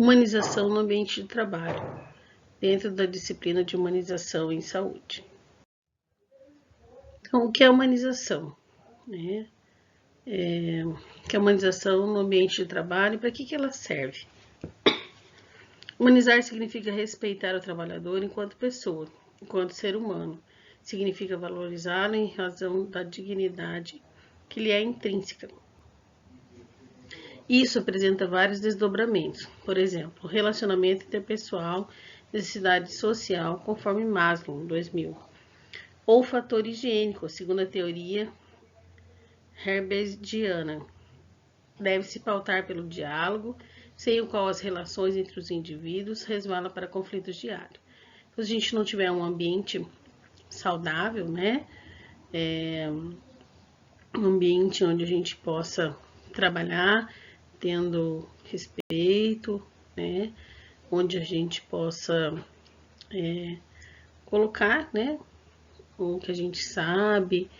Humanização no ambiente de trabalho, dentro da disciplina de humanização em saúde. Então, o que é humanização? Que é humanização no ambiente de trabalho, para que ela serve? Humanizar significa respeitar o trabalhador enquanto pessoa, enquanto ser humano. Significa valorizá-lo em razão da dignidade que lhe é intrínseca. Isso apresenta vários desdobramentos, por exemplo, relacionamento interpessoal, necessidade social, conforme Maslow, 2000, ou fator higiênico, segundo a teoria herbergiana. Deve se pautar pelo diálogo, sem o qual as relações entre os indivíduos resvalam para conflitos diários. Se a gente não tiver um ambiente saudável, um ambiente onde a gente possa trabalhar tendo respeito, onde a gente possa colocar, o que a gente sabe,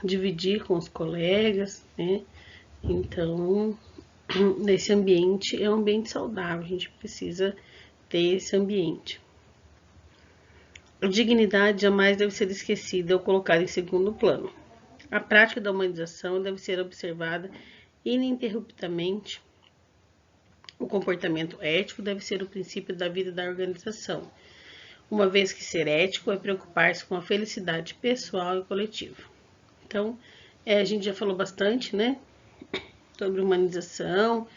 dividir com os colegas, Então, nesse ambiente, é um ambiente saudável, a gente precisa ter esse ambiente. A dignidade jamais deve ser esquecida ou colocada em segundo plano. A prática da humanização deve ser observada ininterruptamente. O comportamento ético deve ser o princípio da vida da organização, uma vez que ser ético é preocupar-se com a felicidade pessoal e coletiva. Então, a gente já falou bastante, sobre humanização,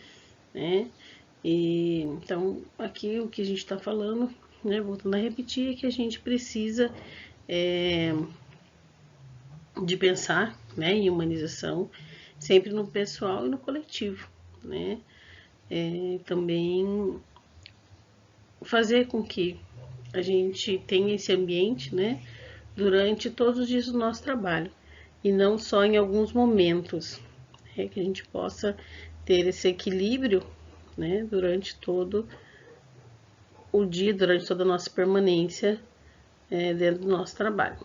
E então, aqui o que a gente está falando, voltando a repetir, é que a gente precisa de pensar, em humanização, sempre no pessoal e no coletivo, também fazer com que a gente tenha esse ambiente, durante todos os dias do nosso trabalho, e não só em alguns momentos, que a gente possa ter esse equilíbrio, durante todo o dia, durante toda a nossa permanência dentro do nosso trabalho.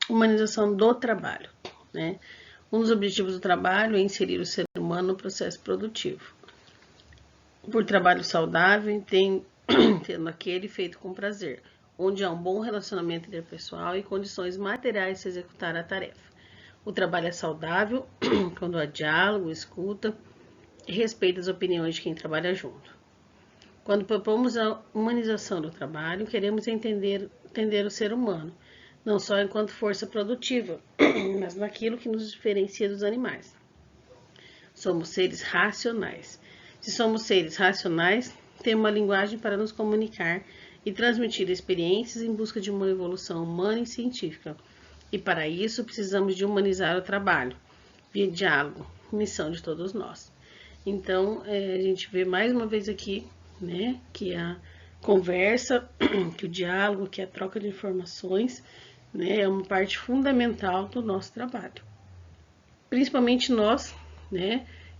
Humanização do trabalho, Um dos objetivos do trabalho é inserir o ser humano no processo produtivo. Por trabalho saudável, tendo aquele feito com prazer, onde há um bom relacionamento interpessoal e condições materiais de se executar a tarefa. O trabalho é saudável quando há diálogo, escuta e respeito às opiniões de quem trabalha junto. Quando propomos a humanização do trabalho, queremos entender o ser humano, não só enquanto força produtiva, mas naquilo que nos diferencia dos animais. Somos seres racionais. Se somos seres racionais, temos uma linguagem para nos comunicar e transmitir experiências em busca de uma evolução humana e científica. E para isso precisamos de humanizar o trabalho, via diálogo, missão de todos nós. Então, a gente vê mais uma vez aqui, que a conversa, que o diálogo, que a troca de informações, é uma parte fundamental do nosso trabalho. Principalmente nós,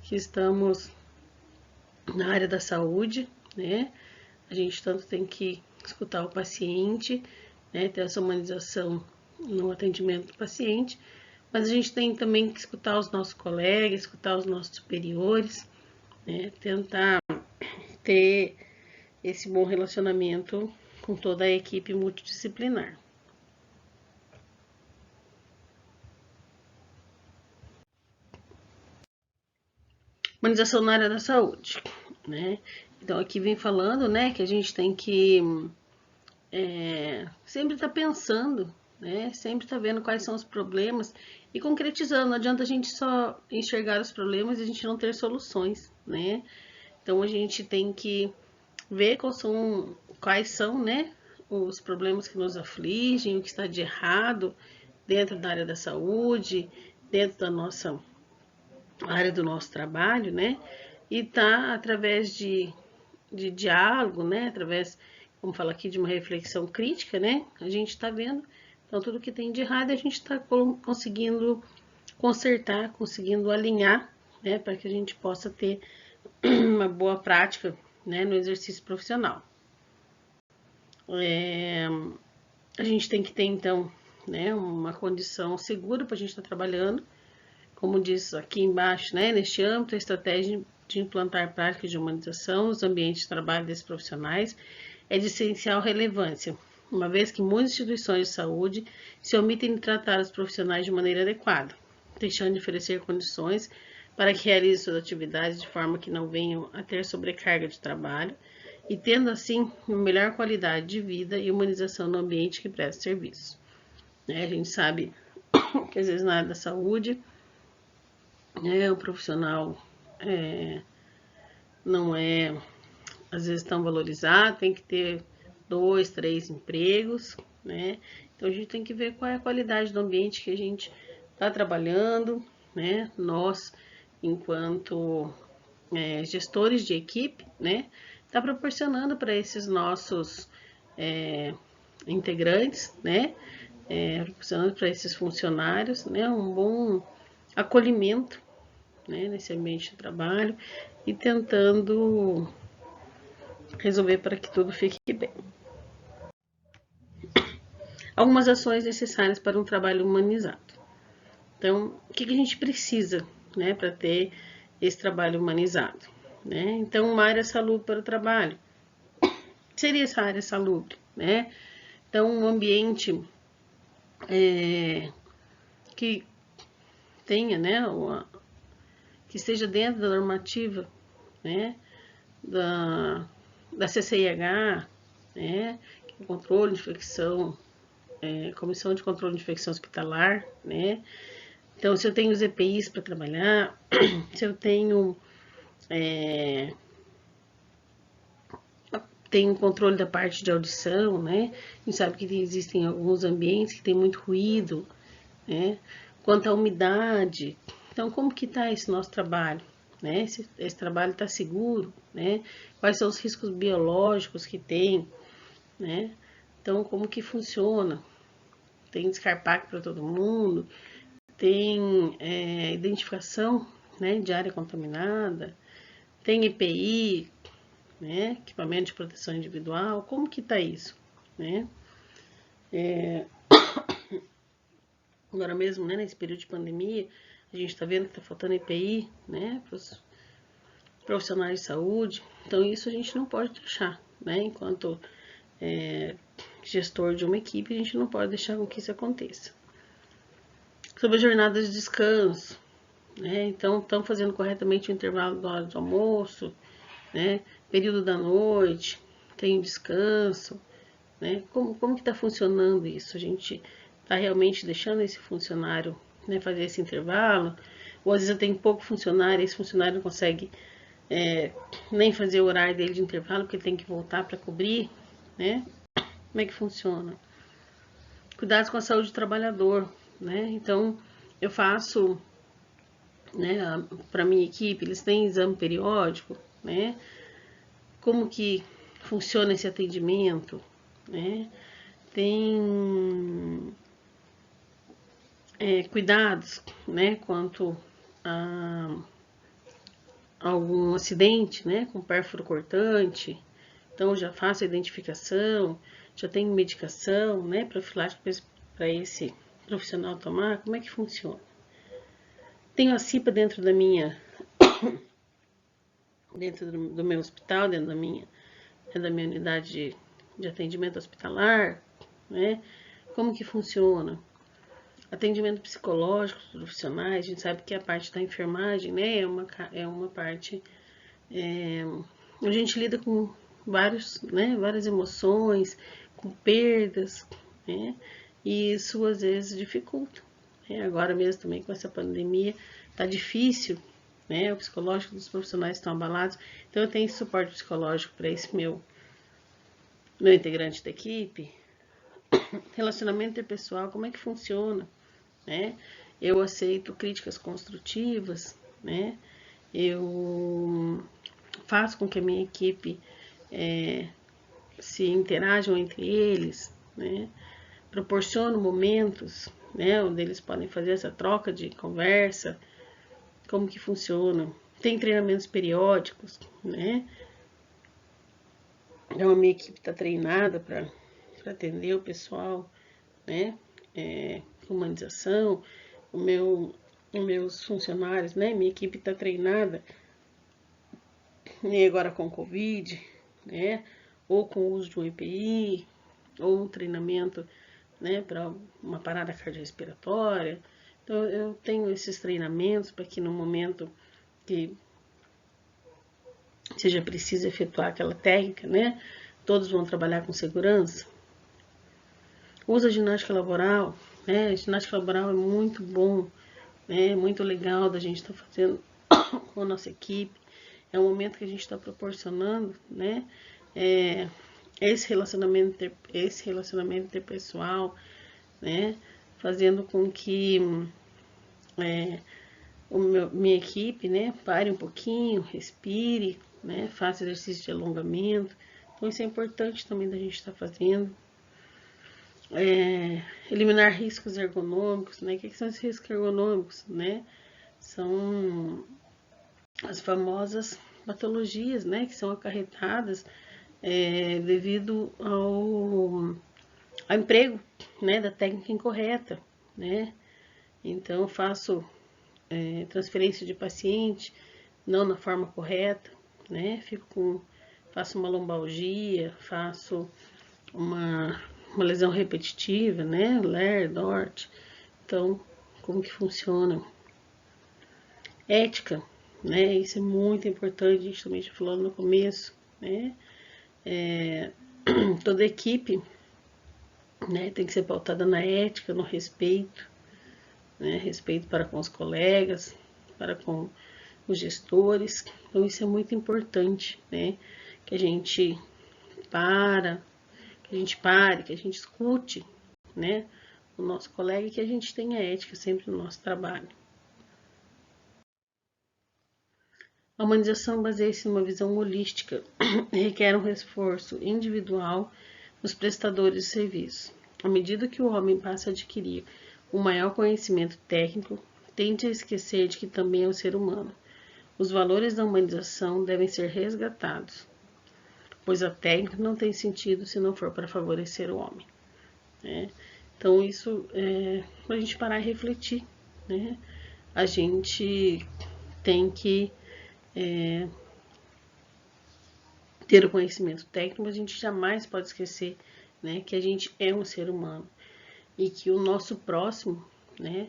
que estamos na área da saúde, a gente tanto tem que escutar o paciente, ter essa humanização no atendimento do paciente, mas a gente tem também que escutar os nossos colegas, escutar os nossos superiores, tentar ter esse bom relacionamento com toda a equipe multidisciplinar. Humanização na área da saúde, Então, aqui vem falando, que a gente tem que sempre estar pensando, sempre estar vendo quais são os problemas e concretizando. Não adianta a gente só enxergar os problemas e a gente não ter soluções, Então, a gente tem que ver quais são, os problemas que nos afligem, o que está de errado dentro da área da saúde, dentro da nossa área do nosso trabalho, E tá através de diálogo, através, como fala aqui, de uma reflexão crítica, A gente está vendo, então tudo que tem de errado a gente está conseguindo consertar, conseguindo alinhar, para que a gente possa ter uma boa prática, no exercício profissional. A gente tem que ter, então, né, uma condição segura para a gente estar trabalhando. Como diz aqui embaixo, né, neste âmbito, a estratégia de implantar práticas de humanização nos ambientes de trabalho desses profissionais é de essencial relevância, uma vez que muitas instituições de saúde se omitem de tratar os profissionais de maneira adequada, deixando de oferecer condições para que realizem suas atividades de forma que não venham a ter sobrecarga de trabalho e tendo assim uma melhor qualidade de vida e humanização no ambiente que presta serviço. A gente sabe que às vezes na área da saúde, o profissional não é às vezes tão valorizado, tem que ter 2, 3 empregos, né? Então a gente tem que ver qual é a qualidade do ambiente que a gente está trabalhando, né? Nós, enquanto gestores de equipe, né? Está proporcionando para esses nossos integrantes, né? Proporcionando para esses funcionários, né? Um bom acolhimento, né? Nesse ambiente de trabalho e tentando resolver para que tudo fique bem. Algumas ações necessárias para um trabalho humanizado. Então, o que a gente precisa, né, para ter esse trabalho humanizado? Né? Então, uma área salubre para o trabalho. O que seria essa área salubre? Né? Então, um ambiente que tenha, né, que esteja dentro da normativa, né, da CCIH, né, que é o controle de infecção, Comissão de Controle de Infecção Hospitalar, né? Então, se eu tenho os EPIs para trabalhar, se eu tenho controle da parte de audição, né? A gente sabe que existem alguns ambientes que tem muito ruído, né? Quanto à umidade, então como que está esse nosso trabalho, né? Esse trabalho está seguro, né? Quais são os riscos biológicos que tem, né? Então como que funciona? Tem descarpaque para todo mundo, tem identificação, né, de área contaminada, tem EPI, né, equipamento de proteção individual, como que tá isso, né? Agora mesmo, né, nesse período de pandemia, a gente está vendo que está faltando EPI, né, para os profissionais de saúde, então isso a gente não pode deixar, né, enquanto gestor de uma equipe, a gente não pode deixar com que isso aconteça. Sobre as jornadas de descanso, né, então estão fazendo corretamente o intervalo da hora do almoço, né, período da noite, tem descanso, né, como que está funcionando isso? A gente está realmente deixando esse funcionário, né, fazer esse intervalo? Ou às vezes eu tenho pouco funcionário, esse funcionário não consegue nem fazer o horário dele de intervalo, porque ele tem que voltar para cobrir, né? Como é que funciona? Cuidados com a saúde do trabalhador, né? Então, eu faço, né, para minha equipe, eles têm exame periódico, né? Como que funciona esse atendimento, né? Tem cuidados, né, quanto a algum acidente, né, com pérfuro cortante. Então, já faço a identificação, já tenho medicação, né, profilática para esse profissional tomar. Como é que funciona? Tenho a CIPA dentro da minha, dentro do meu hospital, dentro da minha unidade de atendimento hospitalar, né? Como que funciona? Atendimento psicológico dos profissionais, a gente sabe que a parte da enfermagem, né, é uma parte, a gente lida com várias emoções, com perdas, né, e isso às vezes dificulta, né, agora mesmo também com essa pandemia, tá difícil, né, o psicológico dos profissionais estão abalados, então eu tenho suporte psicológico para esse meu integrante da equipe. Relacionamento interpessoal, como é que funciona, né? Eu aceito críticas construtivas, né? Eu faço com que a minha equipe se interajam entre eles, né? Proporciono momentos, né, onde eles podem fazer essa troca de conversa, como que funciona. Tem treinamentos periódicos, né? Então a minha equipe está treinada para atender o pessoal, né? humanização, os meus funcionários, né? Minha equipe está treinada, e agora com Covid, né? Ou com o uso de um EPI, ou um treinamento, né? Para uma parada cardiorrespiratória. Então, eu tenho esses treinamentos para que no momento que seja preciso efetuar aquela técnica, né? Todos vão trabalhar com segurança. Usa ginástica laboral, né? A ginástica laboral é muito bom, né? Muito legal da gente estar fazendo com a nossa equipe. É um momento que a gente está proporcionando, né? Esse relacionamento interpessoal, né? Fazendo com que minha equipe, né? Pare um pouquinho, respire, né? Faça exercício de alongamento. Então, isso é importante também da gente estar fazendo. Eliminar riscos ergonômicos, né? O que são esses riscos ergonômicos, né? São as famosas patologias, né? Que são acarretadas devido ao emprego, né? Da técnica incorreta, né? Então, eu faço transferência de paciente não na forma correta, né? Faço uma lombalgia, faço uma lesão repetitiva, né? LER, DORT. Então, como que funciona? Ética, né? Isso é muito importante, a gente também já falou no começo, né? Toda equipe, né, tem que ser pautada na ética, no respeito, né? Respeito para com os colegas, para com os gestores. Então, isso é muito importante, né? Que a gente que a gente escute, né? O nosso colega e que a gente tenha ética sempre no nosso trabalho. A humanização baseia-se numa visão holística e requer um esforço individual dos prestadores de serviço. À medida que o homem passa a adquirir um maior conhecimento técnico, tende a esquecer de que também é um ser humano. Os valores da humanização devem ser resgatados, pois a técnica não tem sentido se não for para favorecer o homem, né? Então, isso é para a gente parar e refletir, né? A gente tem que ter o conhecimento técnico, mas a gente jamais pode esquecer, né, que a gente é um ser humano e que o nosso próximo, né,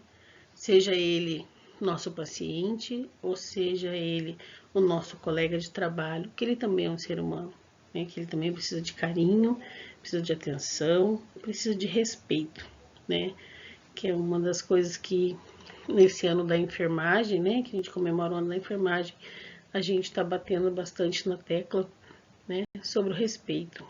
seja ele nosso paciente ou seja ele o nosso colega de trabalho, que ele também é um ser humano, né, que ele também precisa de carinho, precisa de atenção, precisa de respeito, né, que é uma das coisas que nesse ano da enfermagem, né, que a gente comemora o ano da enfermagem, a gente está batendo bastante na tecla, né, sobre o respeito.